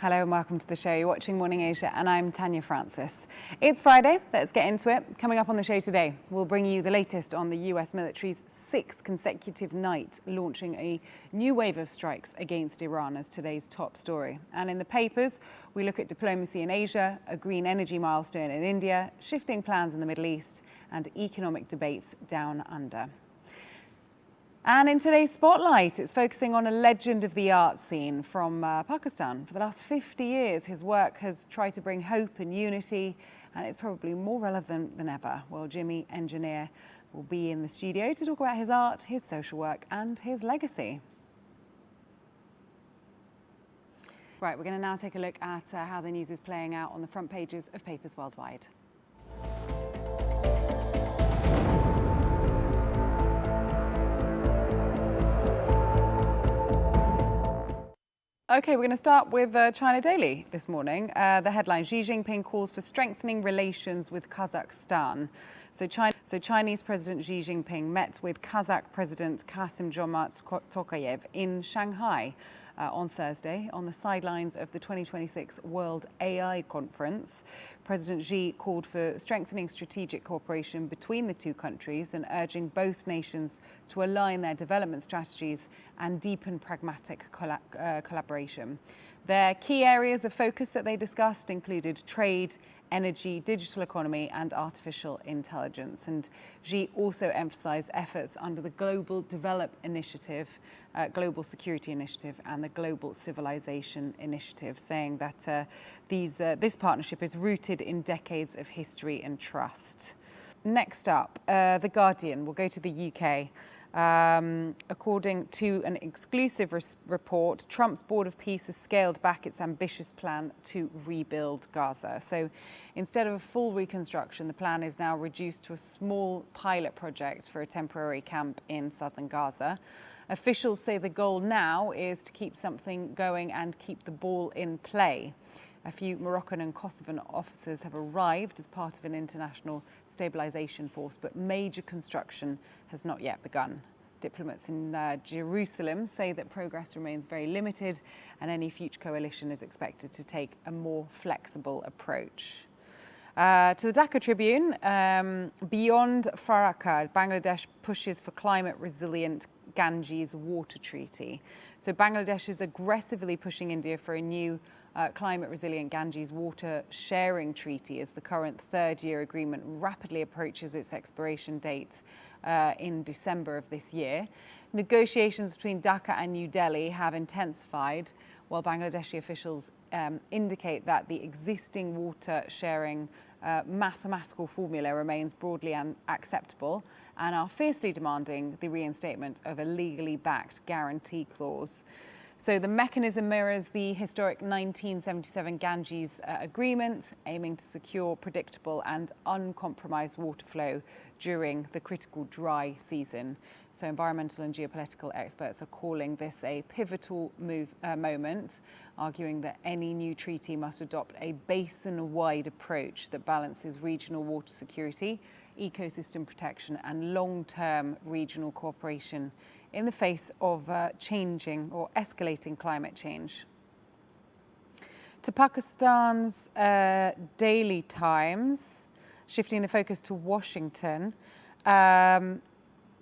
Hello and welcome to the show. You're watching Morning Asia and I'm Tanya Francis. It's Friday, let's get into it. Coming up on the show today, we'll bring you the latest on the US military's sixth consecutive night launching a new wave of strikes against Iran as today's top story. And in the papers, we look at diplomacy in Asia, a green energy milestone in India, shifting plans in the Middle East and economic debates down under. And in today's Spotlight, it's focusing on a legend of the art scene from Pakistan. For the last 50 years, his work has tried to bring hope and unity, and it's probably more relevant than ever. Well, Jimmy Engineer will be in the studio to talk about his art, his social work, and his legacy. Right, we're going to now take a look at how the news is playing out on the front pages of papers worldwide. Okay, we're going to start with China Daily this morning. The headline, Xi Jinping calls for strengthening relations with Kazakhstan. So Chinese President Xi Jinping met with Kazakh President Kassym-Jomart Tokayev in Shanghai on Thursday on the sidelines of the 2026 World AI Conference. President Xi called for strengthening strategic cooperation between the two countries and urging both nations to align their development strategies and deepen pragmatic collaboration. Their key areas of focus that they discussed included trade, energy, digital economy and artificial intelligence. And Xi also emphasized efforts under the Global Develop Initiative, Global Security Initiative and the Global Civilization Initiative, saying that this partnership is rooted in decades of history and trust. Next up, The Guardian. We'll go to the UK. According to an exclusive report, Trump's Board of Peace has scaled back its ambitious plan to rebuild Gaza. So instead of a full reconstruction, the plan is now reduced to a small pilot project for a temporary camp in southern Gaza. Officials say the goal now is to keep something going and keep the ball in play. A few Moroccan and Kosovan officers have arrived as part of an international stabilization force, but major construction has not yet begun. Diplomats in Jerusalem say that progress remains very limited and any future coalition is expected to take a more flexible approach. To the Dhaka Tribune, beyond Farakka, Bangladesh pushes for climate-resilient Ganges water treaty. So Bangladesh is aggressively pushing India for a new climate-resilient Ganges water sharing treaty as the current third-year agreement rapidly approaches its expiration date in December of this year. Negotiations between Dhaka and New Delhi have intensified, while Bangladeshi officials indicate that the existing water sharing mathematical formula remains broadly acceptable and are fiercely demanding the reinstatement of a legally backed guarantee clause. So the mechanism mirrors the historic 1977 Ganges agreement, aiming to secure predictable and uncompromised water flow during the critical dry season. So environmental and geopolitical experts are calling this a pivotal moment, arguing that any new treaty must adopt a basin-wide approach that balances regional water security, ecosystem protection and long-term regional cooperation in the face of changing or escalating climate change. To Pakistan's Daily Times, shifting the focus to Washington,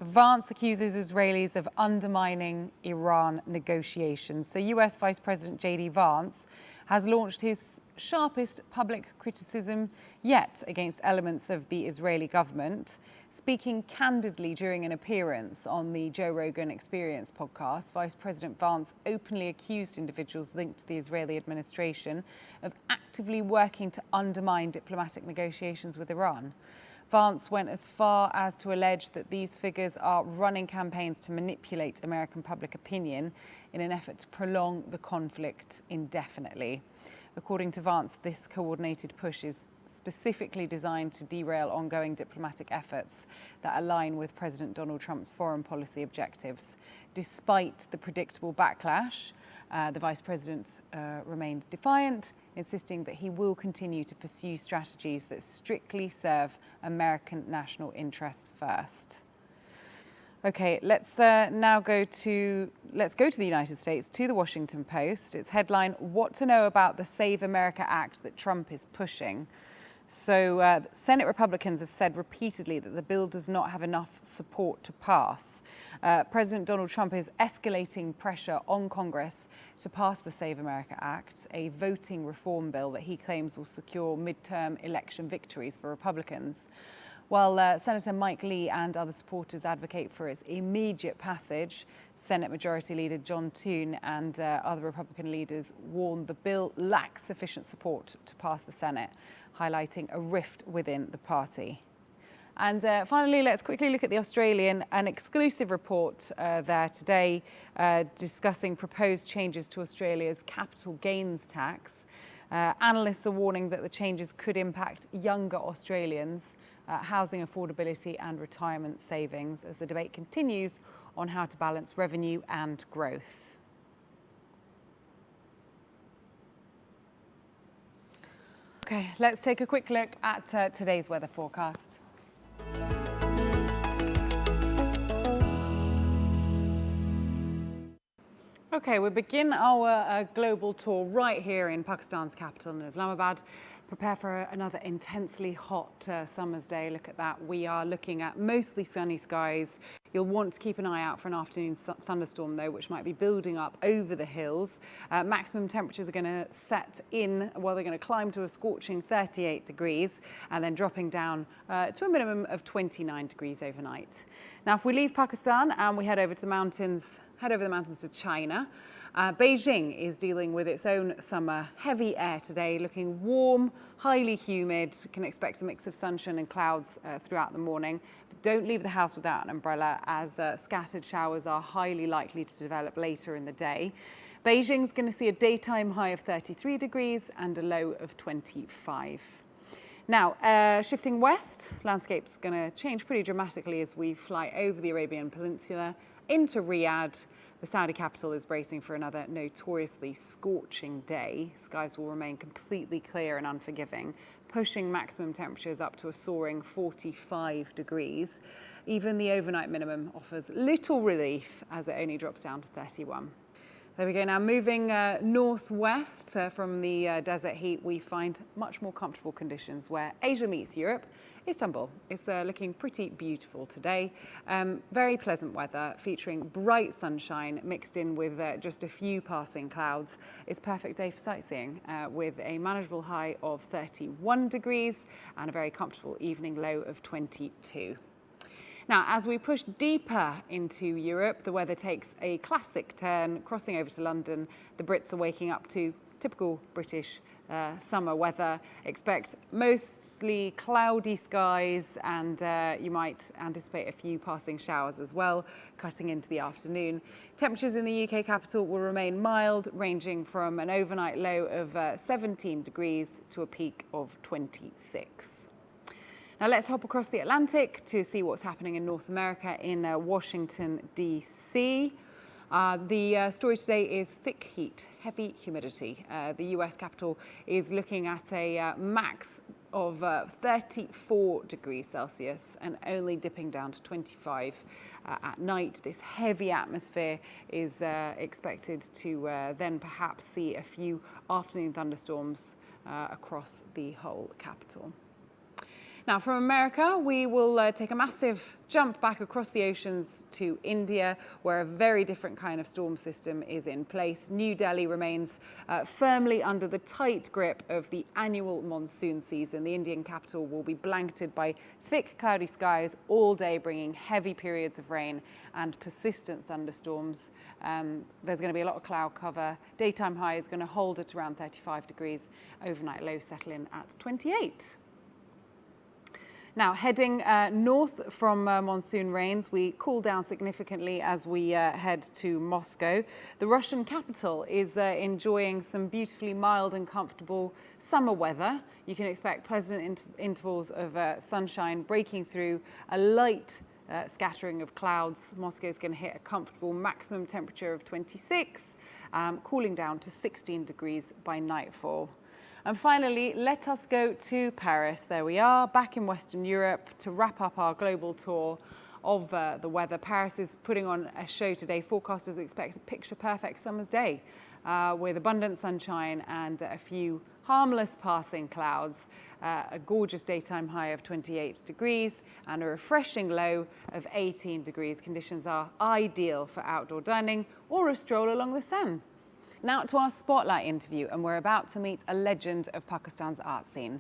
Vance accuses Israelis of undermining Iran negotiations. So US Vice President J.D. Vance has launched his sharpest public criticism yet against elements of the Israeli government. Speaking candidly during an appearance on the Joe Rogan Experience podcast, Vice President Vance openly accused individuals linked to the Israeli administration of actively working to undermine diplomatic negotiations with Iran. Vance went as far as to allege that these figures are running campaigns to manipulate American public opinion in an effort to prolong the conflict indefinitely. According to Vance, this coordinated push is specifically designed to derail ongoing diplomatic efforts that align with President Donald Trump's foreign policy objectives. Despite the predictable backlash, the Vice President remained defiant, insisting that he will continue to pursue strategies that strictly serve American national interests first. Okay, let's now go to the United States, to the Washington Post. Its headline: "What to know about the Save America Act that Trump is pushing." So Senate Republicans have said repeatedly that the bill does not have enough support to pass. President Donald Trump is escalating pressure on Congress to pass the Save America Act, a voting reform bill that he claims will secure midterm election victories for Republicans. While Senator Mike Lee and other supporters advocate for its immediate passage, Senate Majority Leader John Thune and other Republican leaders warn the bill lacks sufficient support to pass the Senate, highlighting a rift within the party. And finally, let's quickly look at the Australian, an exclusive report there today discussing proposed changes to Australia's capital gains tax. Analysts are warning that the changes could impact younger Australians, housing affordability and retirement savings as the debate continues on how to balance revenue and growth. Okay, let's take a quick look at today's weather forecast. Okay, we begin our global tour right here in Pakistan's capital in Islamabad. Prepare for another intensely hot summer's day. Look at that. We are looking at mostly sunny skies. You'll want to keep an eye out for an afternoon thunderstorm, though, which might be building up over the hills. Maximum temperatures are going to set in, well, they're going to climb to a scorching 38 degrees and then dropping down to a minimum of 29 degrees overnight. Now, if we leave Pakistan and we head over the mountains to China, Beijing is dealing with its own summer. Heavy air today, looking warm, highly humid. Can expect a mix of sunshine and clouds throughout the morning. But don't leave the house without an umbrella, as scattered showers are highly likely to develop later in the day. Beijing's going to see a daytime high of 33 degrees and a low of 25. Now, shifting west, landscape's going to change pretty dramatically as we fly over the Arabian Peninsula into Riyadh. The Saudi capital is bracing for another notoriously scorching day. Skies will remain completely clear and unforgiving, pushing maximum temperatures up to a soaring 45 degrees. Even the overnight minimum offers little relief as it only drops down to 31. There we go. Now, moving northwest from the desert heat, we find much more comfortable conditions where Asia meets Europe. Istanbul is looking pretty beautiful today. Very pleasant weather featuring bright sunshine mixed in with just a few passing clouds. It's a perfect day for sightseeing with a manageable high of 31 degrees and a very comfortable evening low of 22. Now, as we push deeper into Europe, the weather takes a classic turn. Crossing over to London, the Brits are waking up to typical British summer weather. Expect mostly cloudy skies, and you might anticipate a few passing showers as well, cutting into the afternoon. Temperatures in the UK capital will remain mild, ranging from an overnight low of 17 degrees to a peak of 26. Now let's hop across the Atlantic to see what's happening in North America in Washington, D.C. The story today is thick heat, heavy humidity. The US capital is looking at a max of 34 degrees Celsius and only dipping down to 25 at night. This heavy atmosphere is expected to then perhaps see a few afternoon thunderstorms across the whole capital. Now, from America, we will take a massive jump back across the oceans to India, where a very different kind of storm system is in place. New Delhi remains firmly under the tight grip of the annual monsoon season. The Indian capital will be blanketed by thick, cloudy skies all day, bringing heavy periods of rain and persistent thunderstorms. There's going to be a lot of cloud cover. Daytime high is going to hold at around 35 degrees. Overnight low settle in at 28. Now, heading north from monsoon rains, we cool down significantly as we head to Moscow. The Russian capital is enjoying some beautifully mild and comfortable summer weather. You can expect pleasant intervals of sunshine breaking through a light scattering of clouds. Moscow is going to hit a comfortable maximum temperature of 26, cooling down to 16 degrees by nightfall. And finally, let us go to Paris. There we are, back in Western Europe to wrap up our global tour. of the weather. Paris is putting on a show today. Forecasters expect a picture-perfect summer's day with abundant sunshine and a few harmless passing clouds, a gorgeous daytime high of 28 degrees and a refreshing low of 18 degrees. Conditions are ideal for outdoor dining or a stroll along the Seine. Now to our spotlight interview, and we're about to meet a legend of Pakistan's art scene.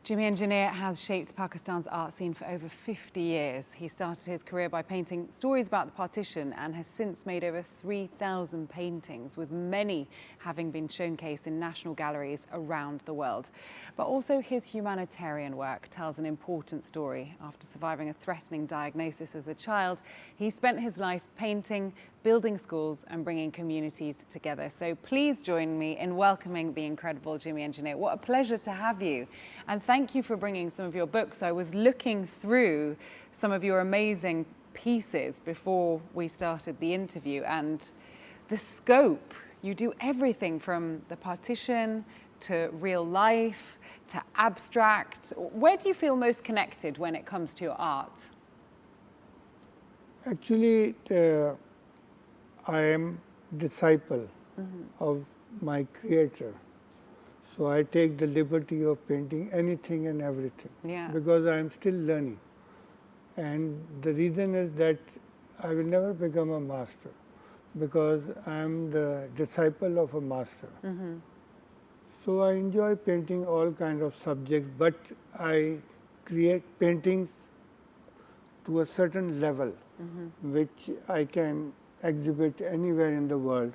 Jimmy Engineer has shaped Pakistan's art scene for over 50 years. He started his career by painting stories about the partition and has since made over 3,000 paintings, with many having been showcased in national galleries around the world. But also his humanitarian work tells an important story. After surviving a threatening diagnosis as a child, he spent his life painting, building schools and bringing communities together. So please join me in welcoming the incredible Jimmy Engineer. What a pleasure to have you. And thank you for bringing some of your books. I was looking through some of your amazing pieces before we started the interview, and the scope, you do everything from the partition to real life to abstract. Where do you feel most connected when it comes to your art? Actually, I am disciple of my creator. So I take the liberty of painting anything and everything because I am still learning. And the reason is that I will never become a master because I am the disciple of a master. So I enjoy painting all kinds of subjects, but I create paintings to a certain level which I can exhibit anywhere in the world,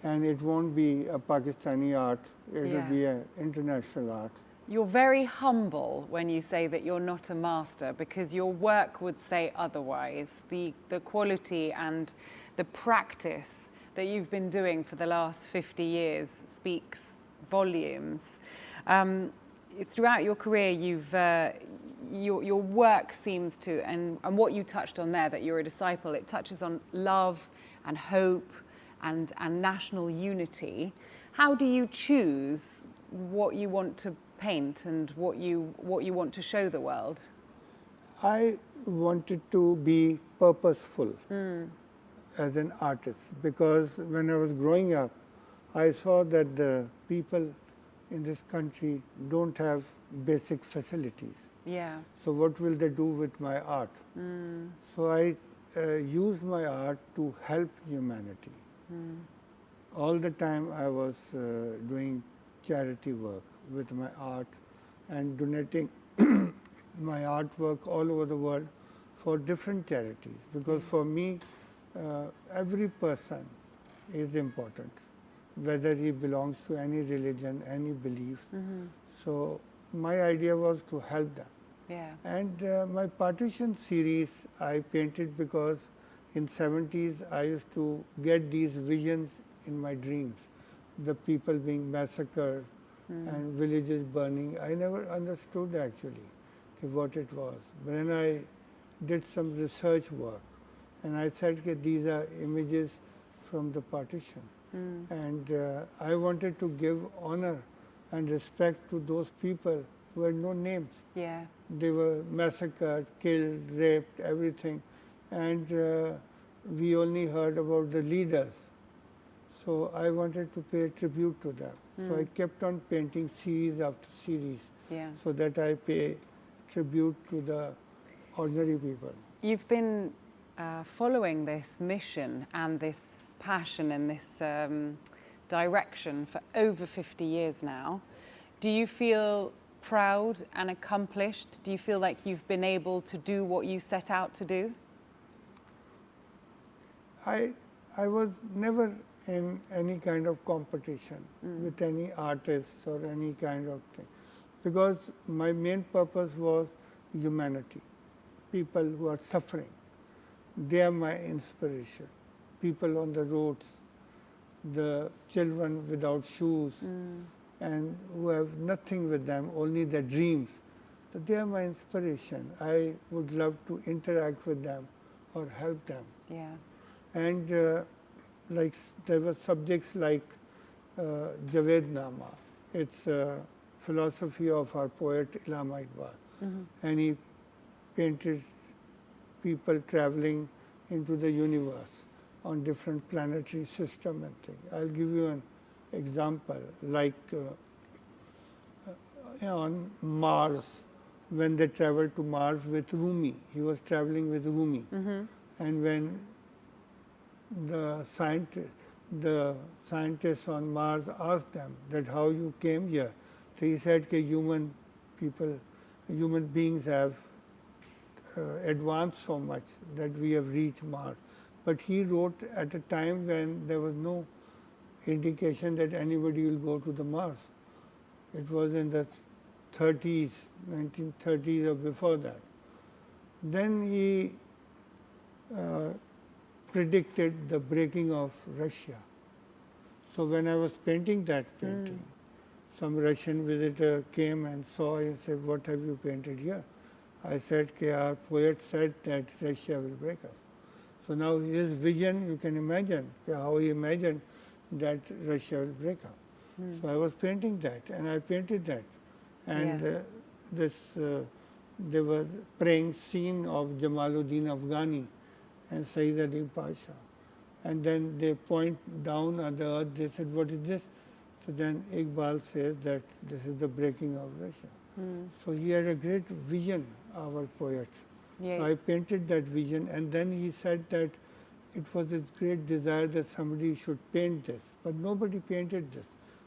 and it won't be a Pakistani art, it will be an international art. You're very humble when you say that you're not a master, because your work would say otherwise. The quality and the practice that you've been doing for the last 50 years speaks volumes. Throughout your career, your work seems to, and what you touched on there, that you're a disciple, it touches on love and hope and national unity. How do you choose what you want to paint and what you want to show the world? I wanted to be purposeful as an artist, because when I was growing up, I saw that the people in this country don't have basic facilities. So what will they do with my art? So I use my art to help humanity. All the time I was doing charity work with my art and donating my artwork all over the world for different charities, because for me every person is important, whether he belongs to any religion, any belief. So my idea was to help them. And my partition series I painted because in 70s I used to get these visions in my dreams, the people being massacred and villages burning. I never understood actually what it was. When I did some research work and I said that these are images from the partition, and I wanted to give honor and respect to those people who had no names. They were massacred, killed, raped, everything. And we only heard about the leaders. So I wanted to pay tribute to them. So I kept on painting series after series so that I pay tribute to the ordinary people. You've been following this mission and this passion and this direction for over 50 years now. Do you feel proud and accomplished? Do you feel like you've been able to do what you set out to do? I was never in any kind of competition with any artists or any kind of thing, because my main purpose was humanity, people who are suffering. They are my inspiration. People on the roads, the children without shoes, and who have nothing with them, only their dreams. So they are my inspiration. I would love to interact with them or help them. And like there were subjects like Javed Nama. It's philosophy of our poet Illama Iqbal. And he painted people traveling into the universe on different planetary system and things. I'll give you an example, like on Mars, when they traveled to Mars with Rumi. He was traveling with Rumi. And when the scientists on Mars asked them that how you came here, so he said that human beings have advanced so much that we have reached Mars. But he wrote at a time when there was no indication that anybody will go to the Mars. It was in the 30s, 1930s or before that. Then he predicted the breaking of Russia. So when I was painting that painting, some Russian visitor came and saw and said, "What have you painted here?" I said, "Our poet said that Russia will break up." So now his vision, you can imagine how he imagined that Russia will break up. So I was painting that, and I painted that. And they were praying scene of Jamaluddin Afghani and Sayyid Pasha. And then they point down on the earth, they said, "What is this?" So then Iqbal says that this is the breaking of Russia. So he had a great vision, our poet. So I painted that vision, and then he said that it was his great desire that somebody should paint this. But nobody painted this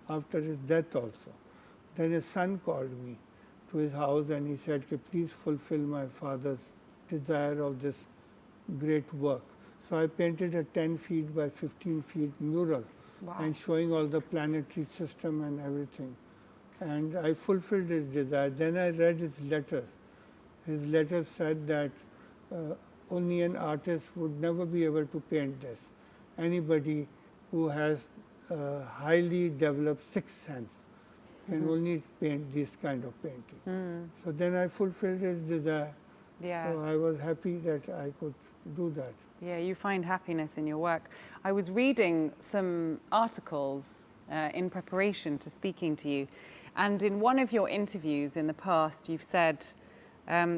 after his death also. Then his son called me to his house and he said, "Please fulfill my father's desire of this great work." So I painted a 10 feet by 15 feet mural and showing all the planetary system and everything. And I fulfilled his desire. Then I read his letters. His letters said that only an artist would never be able to paint this. Anybody who has highly developed sixth sense can only paint this kind of painting. So then I fulfilled his desire. So I was happy that I could do that. Yeah, you find happiness in your work. I was reading some articles in preparation to speaking to you, and in one of your interviews in the past, you've said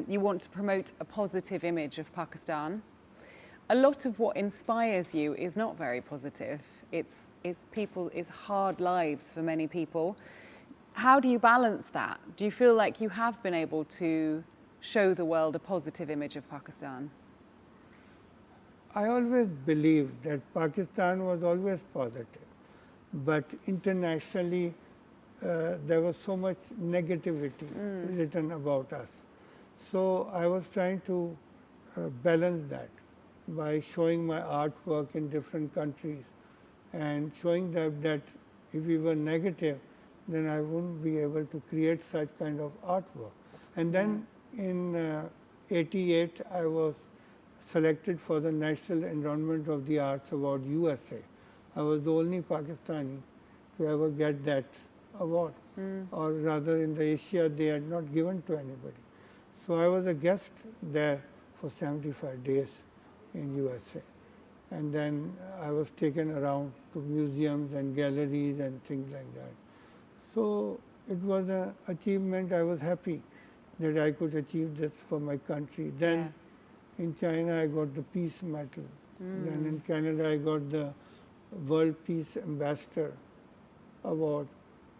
you want to promote a positive image of Pakistan. A lot of what inspires you is not very positive. It's hard lives for many people. How do you balance that? Do you feel like you have been able to show the world a positive image of Pakistan? I always believed that Pakistan was always positive, but internationally there was so much negativity written about us. So I was trying to balance that by showing my artwork in different countries and showing them that if we were negative, then I wouldn't be able to create such kind of artwork. And then in '88, I was selected for the National Endowment of the Arts Award, USA. I was the only Pakistani to ever get that award. Or rather, in the Asia, they had not given to anybody. So I was a guest there for 75 days in USA. And then I was taken around to museums and galleries and things like that. So it was an achievement. I was happy that I could achieve this for my country. Then in China, I got the Peace Medal. Then in Canada, I got the World Peace Ambassador Award.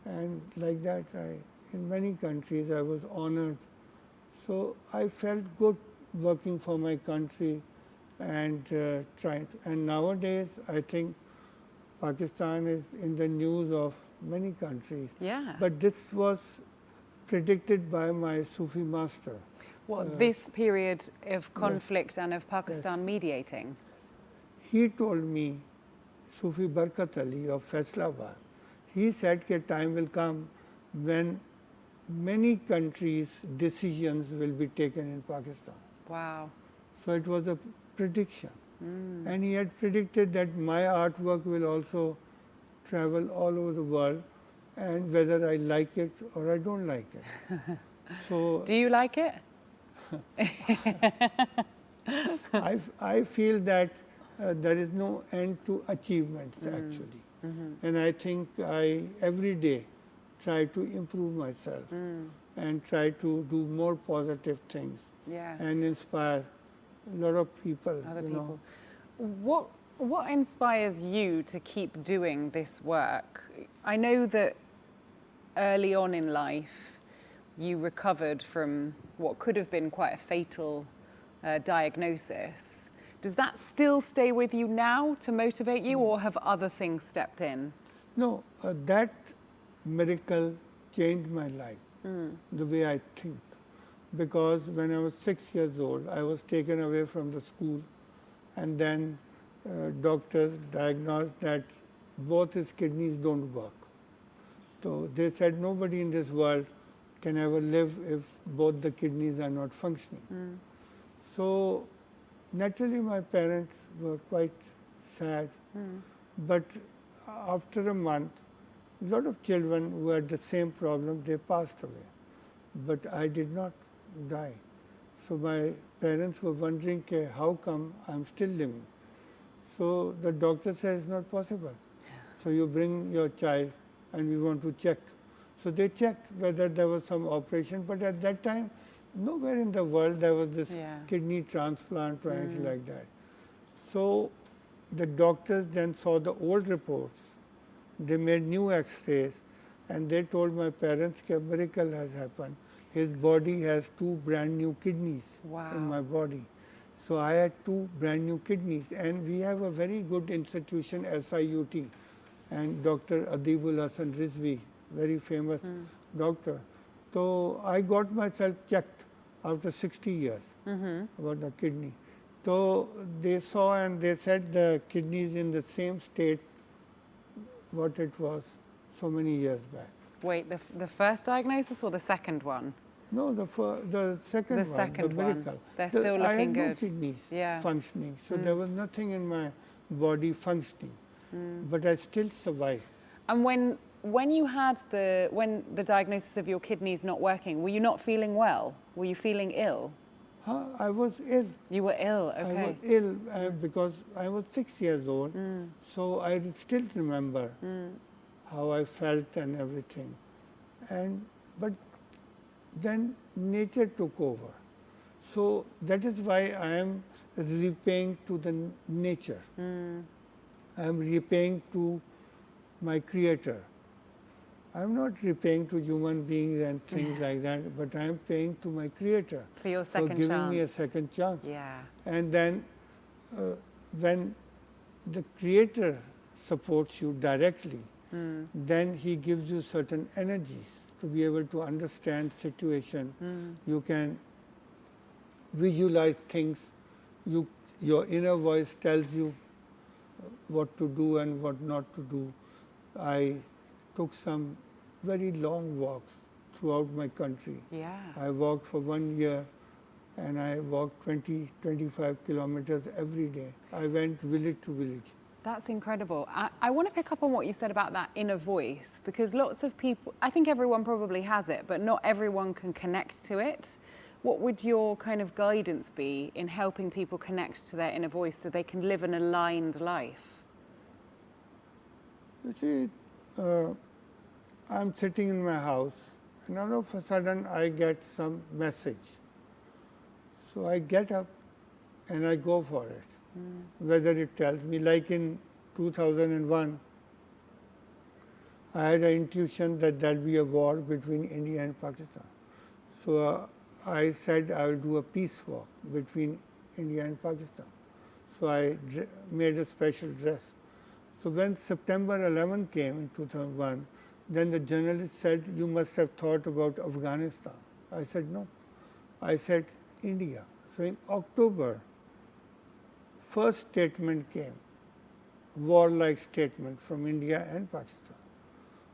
And like that, in many countries, I was honored. So I felt good working for my country and trying to. And nowadays, I think Pakistan is in the news of many countries. But this was predicted by my Sufi master. What, this period of conflict and of Pakistan mediating? He told me, Sufi Barkat Ali of Faisalabad, he said that time will come when many countries' decisions will be taken in Pakistan. Wow. So it was a prediction. And he had predicted that my artwork will also travel all over the world, and whether I like it or I don't like it. So do you like it? I feel that there is no end to achievements actually. And I think every day try to improve myself and try to do more positive things Yeah. and inspire a lot of people. Other you people. know. What inspires you to keep doing this work? I know that early on in life, you recovered from what could have been quite a fatal diagnosis. Does that still stay with you now to motivate you, or have other things stepped in? No, that miracle changed my life, the way I think. Because when I was 6 years old, I was taken away from the school, and then doctors diagnosed that both his kidneys don't work. So they said nobody in this world can ever live if both the kidneys are not functioning. So naturally my parents were quite sad. But after a month, a lot of children who had the same problem, they passed away. But I did not die. So my parents were wondering, how come I'm still living? So the doctor said it's not possible. So you bring your child and we want to check. So they checked whether there was some operation, but at that time, nowhere in the world there was this kidney transplant or anything like that. So the doctors then saw the old reports. They made new x-rays and they told my parents that a miracle has happened. His body has 2 brand new kidneys in my body. So I had 2 brand new kidneys, and we have a very good institution, SIUT, and Dr. Adibul Hassan Rizvi, very famous doctor. So I got myself checked after 60 years about the kidney. So they saw and they said the kidney is in the same state what it was so many years back. Wait, the first diagnosis or the second one? No, the second one, the miracle. They're still looking good. I had no kidneys functioning, so there was nothing in my body functioning, but I still survived. And when you had when the diagnosis of your kidneys not working, were you not feeling well? Were you feeling ill? I was ill. You were ill, okay. I was ill because I was 6 years old, so I still remember how I felt and everything. But then nature took over. So that is why I am repaying to the nature. I am repaying to my creator. I am not repaying to human beings and things like that, but I am paying to my creator for your second for giving chance. me a second chance. Yeah. And then when the creator supports you directly, then he gives you certain energies to be able to understand situation. You can visualize things. Your inner voice tells you what to do and what not to do. I took some very long walks throughout my country. Yeah. I walked for 1 year and I walked 20, 25 kilometers every day. I went village to village. That's incredible. I want to pick up on what you said about that inner voice, because lots of people, I think everyone probably has it, but not everyone can connect to it. What would your kind of guidance be in helping people connect to their inner voice so they can live an aligned life? You see, I'm sitting in my house and all of a sudden I get some message. So I get up and I go for it. Whether it tells me, like in 2001, I had an intuition that there'll be a war between India and Pakistan. So I said I will do a peace walk between India and Pakistan. So I made a special dress. So when September 11 came in 2001, then the journalist said, you must have thought about Afghanistan. I said, no. I said, India. So in October, first statement came, warlike statement from India and Pakistan.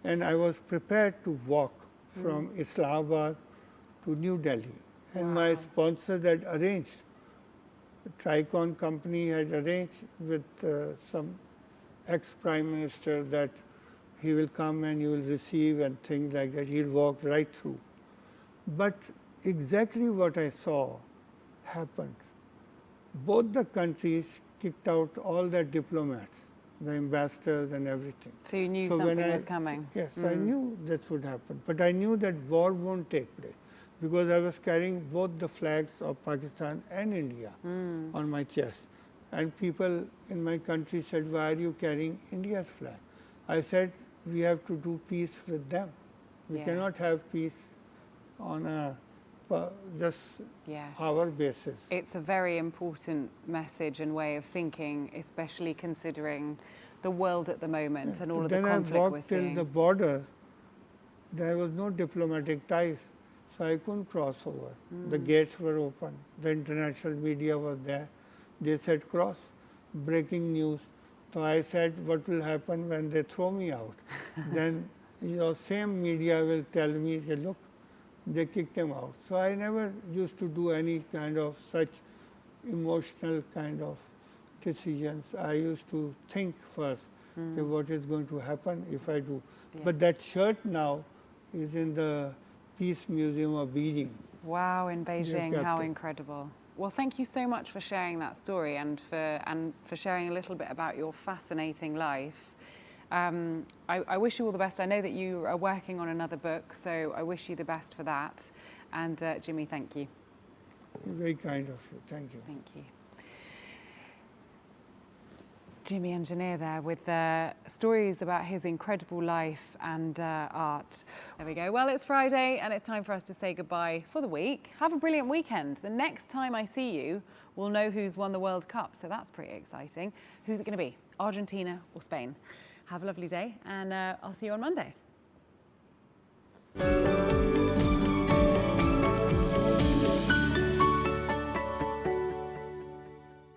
And I was prepared to walk from Islamabad to New Delhi. And my sponsor had arranged, the Tricon company had arranged with some ex-prime minister that he will come and you will receive and things like that. He'll walk right through. But exactly what I saw happened. Both the countries kicked out all their diplomats the ambassadors and everything. So you knew So when something I- was coming. Yes, I knew that would happen. But I knew that war won't take place because I was carrying both the flags of Pakistan and India on my chest. And people in my country said, why are you carrying India's flag? I said, we have to do peace with them. We Yeah. cannot have peace on a just Yeah. our basis. It's a very important message and way of thinking, especially considering the world at the moment and all But of the then conflict I we're walked till seeing. the border. There was no diplomatic ties, so I couldn't cross over. The gates were open. The international media was there. They said cross. Breaking news. So I said, what will happen when they throw me out? Then your same media will tell me, look, they kicked him out. So I never used to do any kind of such emotional kind of decisions. I used to think first, okay, what is going to happen if I do. Yeah. But that shirt now is in the Peace Museum of Beijing. Wow, in Beijing, how captain. incredible. Well, thank you so much for sharing that story and for sharing a little bit about your fascinating life. I wish you all the best. I know that you are working on another book, so I wish you the best for that. And Jimmy, thank you. Very kind of you. Thank you. Thank you. Jimmy Engineer there with stories about his incredible life and art. There we go. Well, it's Friday and it's time for us to say goodbye for the week. Have a brilliant weekend. The next time I see you, we'll know who's won the World Cup, so that's pretty exciting. Who's it going to be? Argentina or Spain? Have a lovely day and I'll see you on Monday.